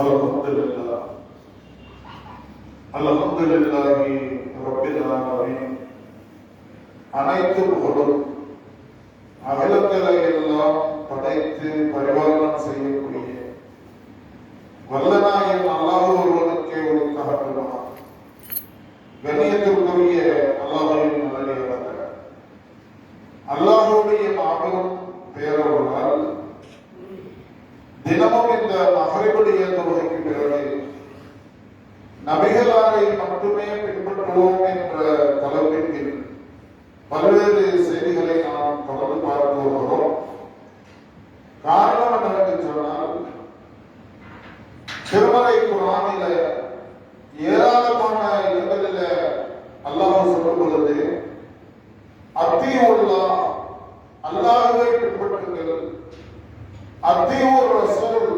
அல்ஹம்துலில்லாஹ் அல்ஹம்துலில்லாஹி ரப்பில் ஆலமீன். அனைத்து புகழும் அகிலங்களை எல்லாம் படைத்து பரிபாலனம் செய்யக்கூடிய வல்லநாயகன் அல்லாஹ் ஒருவனுக்கே உரித்தாகட்டும். கண்ணியத்திற்குரிய அல்லாஹ்வின் நல்லடியார்களே, அல்லாஹ்வுடைய மாபெரும் பேரருளால் தினமும் இந்த மகரிபுடைய தொழுகைக்கு பிறகு நபிகளாரை மட்டுமே பின்பற்றுவோம் என்ற தலைப்பில் பல்வேறு செய்திகளை நாம் தொடர்ந்து பார்த்து வருகிறோம். காரணம் என்னவென்று சொன்னால், திருமறை குர்ஆனில ஏராளமான இடங்களில் அல்லாஹ் சொல்லும் பொழுது அத்தீஉல்லாஹ், அல்லாஹ்வை பின்பற்றுங்கள், அத்தீஉர் ரசூல்,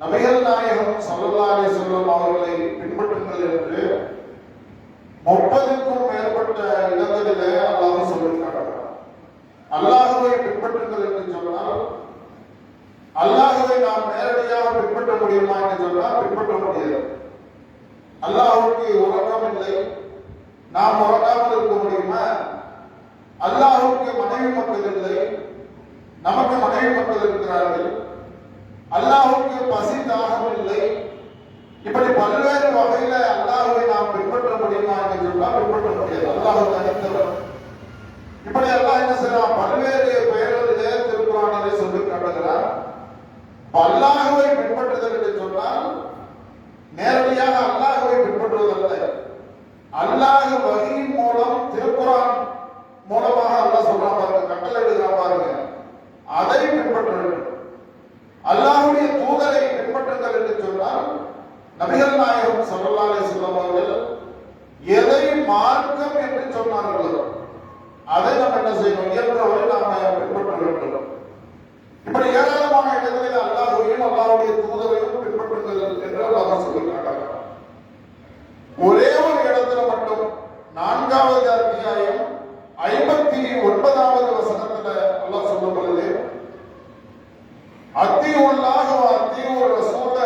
நபிகள் நாயகம் ஸல்லல்லாஹு அலைஹி வஸல்லம் அவர்களை பின்பற்றுங்கள் என்று 30க்கும் மேற்பட்ட இடங்களிலே அல்லாஹ் சொல்லியிருக்கிறார். அல்லாஹ்வை பின்பற்றுங்கள் என்று சொன்னால், அல்லாஹ்வை நாம் நேரடியாக பின்பற்ற முடியுமா என்று சொன்னால் பின்பற்ற முடியாது. அல்லாஹ்வுக்கு உறக்கம் இல்லை, நாம் உறக்காமல் இருக்க முடியுமா? அல்லாஹ்வுக்கு மனைவி மக்கள் இல்லை, நமக்கு மனைவி மக்கள் இருக்கிறார்கள். அல்லாஹ்வுக்கு பசி தாகம் இல்லை. இப்படி பல்வேறு வகையில அல்லாஹ்வை நாம் பின்பற்ற முடியுமா என்று சொன்னால் பின்பற்ற முடியாது. அல்லாஹ் தனித்தவர். இப்படி அல்லாஹ் என்ன செய்யலாம், பல்வேறு பெயர்களிலே திருக்குர்ஆனிலே சொல்லி காட்டுகிறார். அல்லாஹ்வை பின்பற்றுதல் என்று சொன்னால் நேரடியாக அல்லாஹ்வை பின்பற்றுவதல்ல, அல்லாஹ் வஹீயின் மூலம் திருக்குர்ஆன் மூலமாக அல்லாஹ் சொல்றான் பாருங்க, கட்டளை எழுதுறான் பாருங்க, அதை பின்பற்ற வேண்டும். அல்லாஹ்வுடைய தூதரை பின்பற்றுங்கள் என்று சொன்னால் நபிகள் நாயகம் ஸல்லல்லாஹு அலைஹி வஸல்லம் அவர்கள் எதை மார்க்கம் என்று சொன்னார்களோ அதை நாம் என்ன செய்யணும், இயன்றவரை நாம் பின்பற்ற வேண்டும். இப்படி ஏராளமான இடங்களில் அல்லாஹ்வையும் அல்லாஹ்வுடைய தூதரையும் பின்பற்றுங்கள் என்று அல்லாஹ் சொல்லியிருக்கிறார். ஒரே ஒரு இடத்துல மட்டும் 4வது அத்தியாயம் 59வது வசனத்துல அல்லாஹ் சொல்லும் பொழுது அத்தீஉல்லாஹ் வ அத்தீஉர் ரசூல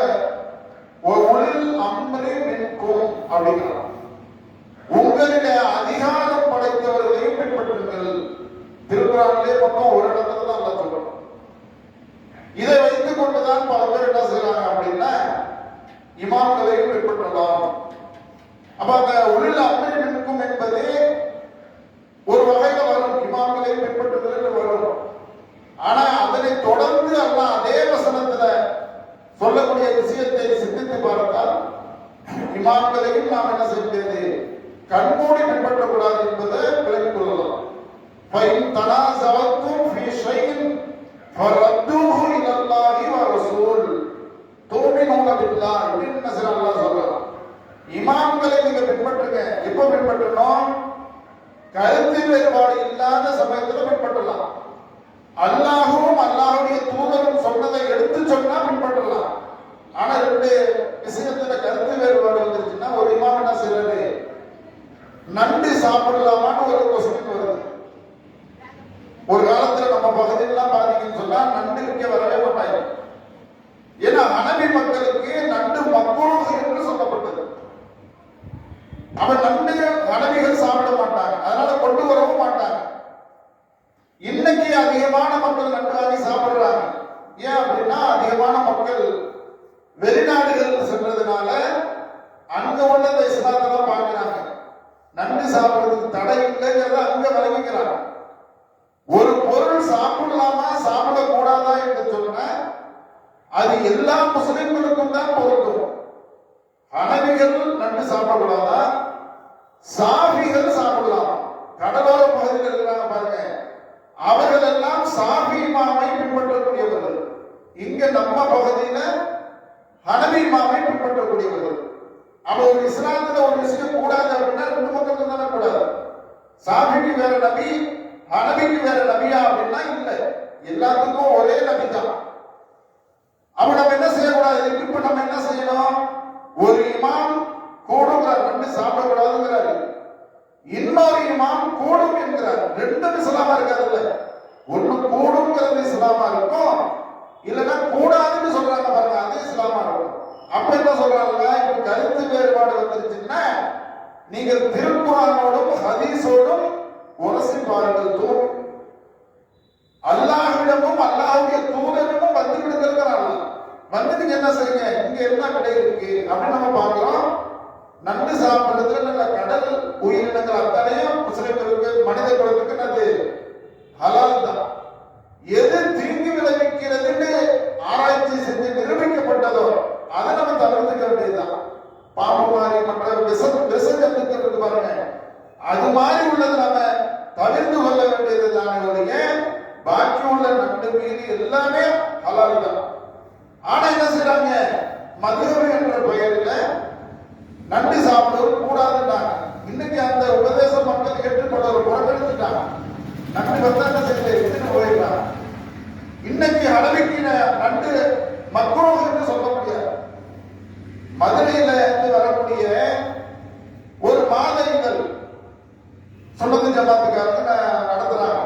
வ உலில் அம்ரி மின்கும் அப்படிங்கிறார். உங்களிலே அதிகாரம் படைத்தவர்களையும் பின்பற்றுங்கள். திருக்குர்ஆனிலே மொத்தம் ஒரு இடத்துல தான் அல்லாஹ் சொல்றான். இதை வைத்துக் கொண்டுதான் பல பேர் என்ன செய்யறாங்க அப்படின்னா இமாம்களையும் பின்பற்றலாம். அப்ப அந்த உலில் அம்ரி மின்கும் என்பது ஒரு வகையில வரும், இமாம்களையும் பின்பற்றுதல் வரும். ஆனா அதனை தொடர்ந்து அல்லாஹ் அதே வசனத்துல சொல்லக்கூடிய விஷயத்தை சிந்தித்து பார்த்தால் இமாம்களையும் நாம் என்ன செய்வது, கண்மூடி பின்பற்றக்கூடாது என்பதை விளங்கிக் கொள்ளலாம். ஃபைன் தனாஸஅத்தும் ஃபீ ஷைஇன் ஃபரத்தூஹு இலல்லாஹி வ ரசூல் துமினூன பில்லாஹ் அப்படின்னு அல்லாஹ் சொல்றான். இமாம்களை நீங்க பின்பற்றுங்க. எப்ப பின்பற்றணும்? கருத்து வேறுபாடு இல்லாத சமயத்துல பின்பற்றலாம். அல்லாஹ்வும் அல்லாஹ்வுடைய தூதரும் சொன்னதை எடுத்து சொன்னா பின்பற்றலாம். ஆனா ரெண்டு விஷயத்துல கருத்து வேறுபாடு வந்துருச்சுன்னா, ஒரு இமாம் என்ன செய்யறது, நண்டு சாப்பிடலாமான்னு ஒரு கொஸ்டின் வருது. ஒரு காலத்துல நம்ம பகுதியெல்லாம் பாத்தீங்கன்னு சொன்னா நண்டு இங்க வரவே மாட்டாங்க. ஏன்னா ஹனபி மக்களுக்கு நண்டு மக்ரூஹ் என்று சொல்லப்பட்டது. அவன் நண்டு ஹனபிகள் சாப்பிட மாட்டாங்க, அதனால கொண்டு வரவும் மாட்டாங்க. இன்னைக்கு அதிகமான மக்கள் நண்டு வாங்கி சாப்பிடுறாங்க. ஏன் அப்படின்னா அதிகமான மக்கள் வெளிநாடுகள் சென்றதுனால அங்க உள்ள இந்த இஸ்லாத்தெல்லாம் பார்க்கிறாங்க. நண்டு சாப்பிடுறதுக்கு தடை இல்லைங்கிறத அங்க விளங்கிக்கிறாங்க. ஒரு பொருள் சாப்பிடலாமா சாப்பிடக்கூடாதா என்று சொன்ன அது எல்லா முஸ்லிம்களுக்கும் தான் பொருந்தும். ஹனபிகள் நண்டு சாப்பிடக்கூடாதா, சாஃபிகள் சாப்பிடலாம். கடலோர பகுதியில் இருக்கிறாங்க பாருங்க, அவர்கள் எல்லாம் சாஃபி இமாமை பின்பற்றக்கூடியவர்கள். இங்க நம்ம பகுதியில ஹனபி இமாமை பின்பற்றக்கூடியவர்கள். அப்ப ஒரு இஸ்லாத்துல ஒரு விஷயம் கூடாது அப்படின்னா ரெண்டு பக்கத்துக்கு தானே கூடாது. சாஃபிக்கு வேற நபி, ஹனபிக்கு வேற நபியா அப்படின்னா இல்ல, எல்லாத்துக்கும் ஒரே நபி தான். அப்ப நம்ம என்ன செய்யக்கூடாது, இப்ப நம்ம என்ன செய்யணும், ஒரு இமாம் கூடுங்கிறார், ரெண்டு சாப்பிடக்கூடாதுங்கிறாரு. இன்னொரு இமாம் கூடும் என்கிறார். ரெண்டும் இஸ்லாமா இருக்காதுல்ல. ஒண்ணு கூடுங்கிறது இஸ்லாமா இருக்கும், இல்லைன்னா கூடாதுன்னு சொல்றாங்க பாருங்க, அது இஸ்லாமா இருக்கும். அப்ப என்ன சொல்றாங்க, இப்ப கருத்து வேறுபாடு வந்துருச்சுன்னா நீங்கள் திருக்குறானோடும் ஹதீஸோடும் உரசி பாருங்கள். தூர் அல்லாஹ்விடமும் அல்லாஹ்வுடைய தூதரிடமும் வந்து விடுங்கிறாங்க. வந்து நீங்க என்ன செய்யுங்க, இங்க என்ன கடை இருக்கு அப்படின்னு நம்ம பார்க்கிறோம். நண்டு சாப்பிடுறதுல நல்ல கடல் உயிரினங்கள் அத்தனையும் முஸ்லிம்களுக்கு மனித குலத்துக்கு அது ஹலால் தான். எது தீங்கு விளைவிக்கிறதுன்னு ஆராய்ச்சி செஞ்சு நிரூபிக்கப்பட்டதோ அதை நம்ம தவிர்த்துக்க வேண்டியதுதான். பாம்பு மாதிரி மற்ற விசஜந்துக்கள் பாருங்க, அது மாதிரி உள்ளது நம்ம தவிர்த்து கொள்ள வேண்டியது தானே. பாக்கி உள்ள நண்டு மீது எல்லாமே ஹலால் தான். ஆனா என்ன செய்யறாங்க, மதுரை என்ற பெயரில் நண்டு சாப்பிடுவது கூடாதுன்னாங்க. இன்னைக்கு அந்த உபதேச மக்கள் ஏற்றுக்கொள்ள புறக்கணிச்சுட்டாங்க. நண்டு வந்தா என்ன செய்ய போயிடலாம். இன்னைக்கு அளவுக்கு நண்டு மக்களோடு என்று சொல்ல முடியாது. மதுரையில இருந்து வரக்கூடிய ஒரு மாதங்கள் சொன்னது ஜமாத்துக்காரங்க நடத்துறாங்க.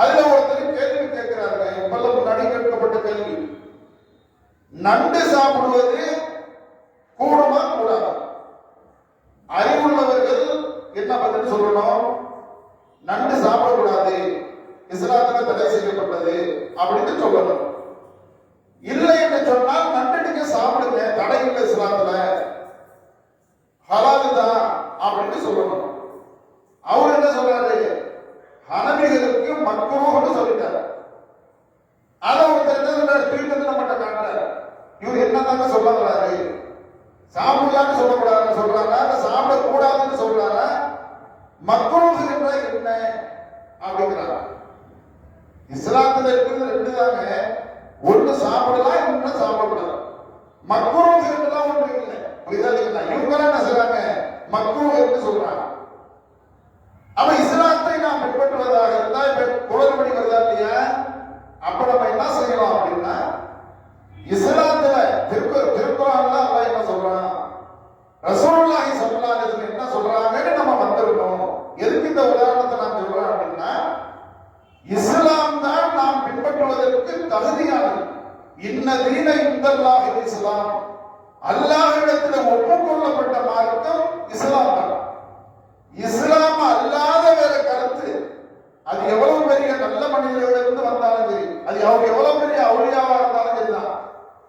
அதுல ஒருத்தர் கேள்வி கேட்கிறாங்க, இப்பெல்லாம் முன்னாடி கேட்கப்பட்ட கேள்வி, நண்டு சாப்பிடுவது கூடுமா கூடாது? அறிவுள்ளவர்கள் என்ன பதில் சொல்லணும்? நண்டு சாப்பிடக்கூடாது, இஸ்லாத்துல தடை செய்யப்பட்டது அப்படின்னு சொல்லணும். இல்லை என்று சொன்னால் நண்டு நீங்க சாப்பிடுங்க, தடை இல்லை இஸ்லாத்துல, ஹலால் தான் அப்படின்னு சொல்லணும். அவர் என்ன சொல்றாரு, ஹனபிகளுக்கு மக்ரூஹ்னு சொல்லிட்டாரு. அத ஒருத்தர் என்ன சொல்றாரு, தீர்க்கத்தை நம்மகிட்ட காட்டுறாரு. இவர் என்னதாங்க சொல்ல வர்றாரு, சாப்பிடலான்னு சொல்லக்கூடாதுன்னு சொல்றாரா, சாப்பிடக்கூடாதுன்னு சொல்றாரா, மக்ரூஹ் என்றால் என்ன அப்படிங்கிறாரா? இஸ்லாத்துல இருக்கிறது ரெண்டு தாங்க, ஒன்று சாப்பிடலாம், இன்னொன்று சாப்பிடக்கூடாது. மக்ரூஹ் என்றெல்லாம் ஒன்று இல்லை. புரியுதா? இவங்க என்ன செய்றாங்க, மக்ரூஹ் என்று சொல்றாங்க. அப்ப இஸ்லாத்தை நாம் பின்பற்றுவதாக இருந்தா இப்ப குளறுபடி வருதா இல்லையா? அப்ப நம்ம என்ன செய்யலாம் அப்படின்னா, இஸ்லாத்துல திருக்குறான்ல அல்லாஹ் என்ன சொல்றான், ரசூலுல்லாஹி ஸல்லல்லாஹு அலைஹி வஸல்லம் என்ன சொல்றாங்கன்னு நம்ம வந்துடணும். எதுக்கு இந்த உதாரணத்தை நான் சொல்றேன் அப்படின்னா, இஸ்லாம் தான் நாம் பின்பற்றுவதற்கு தகுதியானது. இன்ன தீன இந்தல்லாஹி இஸ்லாம், அல்லாஹ்விடத்தில் ஒப்புக்கொள்ளப்பட்ட மார்க்கம் இஸ்லாம் தான். இஸ்லாம் அல்லாத வேற கருத்து, அது எவ்வளவு பெரிய நல்ல மனிதர்களிலிருந்து வந்தாலும் சரி, அது அவங்க எவ்வளவு பெரிய அவுலியாவா இருந்தாலும் சரிதான்,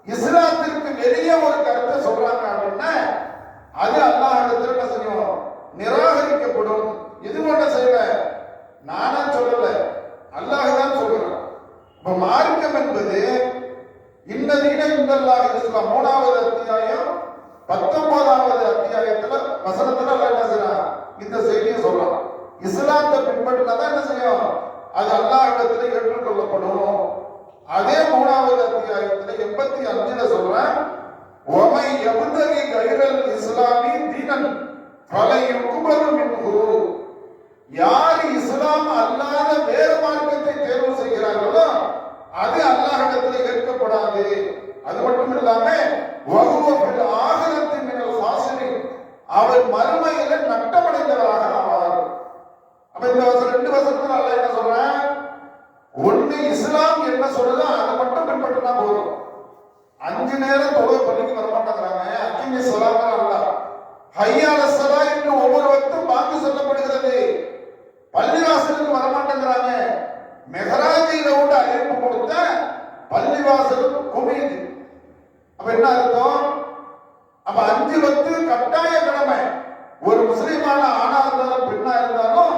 இஸ்லாத்திற்கு நிறைய ஒரு கருத்தை சொல்றாங்க அப்படின்னா அது அல்லாஹ்விடத்தில் என்ன செய்யும், நிராகரிக்கப்படும். இது ஒண்ணு செய்யல, நானா சொல்லல, அல்லாஹ் தான் சொல்றான். இப்ப மார்க்கம் என்பது இன்னதீன இந்தல்லாஹி இஸ்லாம் 3வது அத்தியாயம் 19வது அத்தியாயத்துல வசனத்துல அல்லாஹ் என்ன செய்றான், இந்த செய்தியை சொல்றான். இஸ்லாத்தை பின்பற்றினாதான் என்ன செய்யும், அது அல்லாஹ்விடத்தில் ஏற்றுக்கொள்ளப்படும். அதே 3வது அத்தியாயத்துல 85ல சொல்றான், ஒமை யப்தகி கைரல் இஸ்லாமி தீனன் ஃபலை யுக்பலு மின்ஹு, யார் இஸ்லாம் அல்லாத வேறு மார்க்கத்தை தேர்வு செய்கிறார்களோ அது அல்லாஹ்விடத்தில் ஏற்கப்படாது. அது மட்டும் இல்லாம வஹுவ ஃபில் ஆகிரத்தி மினல் ஹாசிரின், அவர் மறுமையில நட்டமடைந்தவராக ஆவார். அப்ப இந்த ரெண்டு வசனத்துல அல்லாஹ் என்ன சொல்றான், ஒண்ணு இஸ்லாம் என்ன சொல்லுதோ அதை மட்டும் பின்பற்றினா போதும். 5 நேரம் தொழுகை பள்ளிக்கு வரமாட்டேங்கிறாங்க, அக்கிமி ஸலாத் அல்லாஹ் ஹய்யா அலஸ் ஸலா என்று ஒவ்வொரு வக்தும் வாக்கு சொல்லப்படுகிறது, பள்ளிவாசலுக்கு வரமாட்டேங்கிறாங்க. மெஹராஜில விட்டு அறிவிப்பு கொடுத்த பள்ளிவாசலுக்கு குமியுது. அப்ப என்ன அர்த்தம், அப்ப 5 வக்து கட்டாய கடமை. ஒரு முஸ்லிமான ஆணா இருந்தாலும் பெண்ணா இருந்தாலும்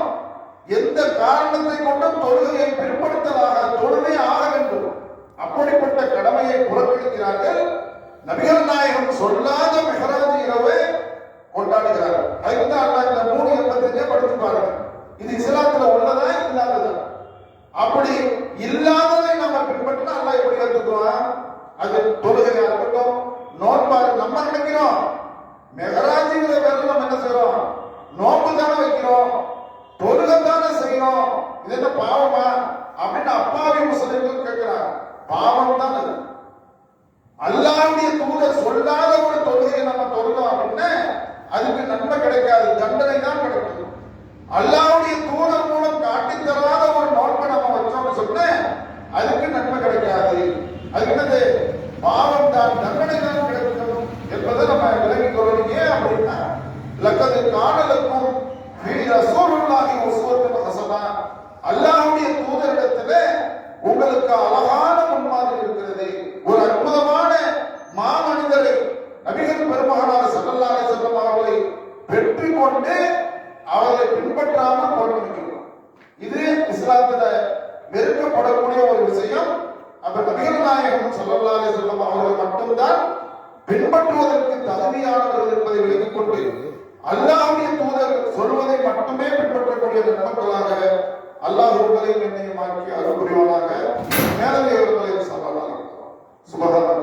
எந்த காரணத்தை கொண்டும் தொழுகையை பிற்படுத்தலாக தொழுகை ஆக வேண்டும். அப்படிப்பட்ட கடமையை புறக்கணிக்கிறார்கள். நபிகள் நாயகம் சொல்லாத மெஹராஜ் இரவை கொண்டாடுகிறார்கள். அதுக்குதான் அல்லாஹ் இந்த 3:85 படிச்சு பாருங்க. இது இஸ்லாத்துல உள்ளதா இல்லாததா? அப்படி இல்லாததை நம்ம பின்பற்றினா அல்லாஹ் எப்படி ஏற்றுக்குவான்? அது தொழுகையா இருக்கட்டும், நோன்பாரு. நம்ம நினைக்கிறோம் மெஹராஜிங்கிற பேர்ல நம்ம என்ன செய்யறோம், நோன்பு தானே வைக்கிறோம், தொழுகை தானே செய்யறோம், இது என்ன பாவமா அப்படின்னு அப்பாவி முஸ்லிம்கள் கேட்கிறாங்க. பாவம் தான் அது. அல்லாஹ்வுடைய தூதர் சொல்லாத ஒரு தொழுகையை நம்ம தொழுதோம் அப்படின்னா அதுக்கு நன்மை கிடைக்காது, தண்டனை தான் கிடைக்கும். அல்லாஹ்வுடைய தூதர் மூலம் காட்டித் தராத ஒரு நோன்பை நம்ம வச்சோம்னு சொன்ன அதுக்கு நன்மை கிடைக்காது. அதுக்கு என்னது, பாவம் தான், தண்டனை தான் கிடைக்கும். அவர்களுக்கு அழகான முன்மாதிரி இருக்கிறது. ஒரு அற்புதமான மாமனிதரை நபிகள் பெருமகனார் ஸல்லல்லாஹு அலைஹி வஸல்லம் அவர்களை வெற்றி கொண்டு அவர்களை பின்பற்றாமல் போராடுகிறோம். இது இஸ்லாத்துல வெறுக்கப்படக்கூடிய ஒரு விஷயம். அப்ப நபிகள் நாயகம் ஸல்லல்லாஹு அலைஹி வஸல்லம் அவர்கள் மட்டும்தான் பின்பற்றுவதற்கு தகுதியானவர்கள் என்பதை விளங்கிக் கொண்டு அல்லாஹ்வுடைய தூதர் சொல்வதை மட்டுமே பின்பற்றக்கூடிய மக்களாக அல்லாஹ் உங்களையும் என்னையும் ஆக்கி அருள் புரிவானாக. மேலவை அவர்களை சொல்லலாம். சுபஹானல்லாஹ்.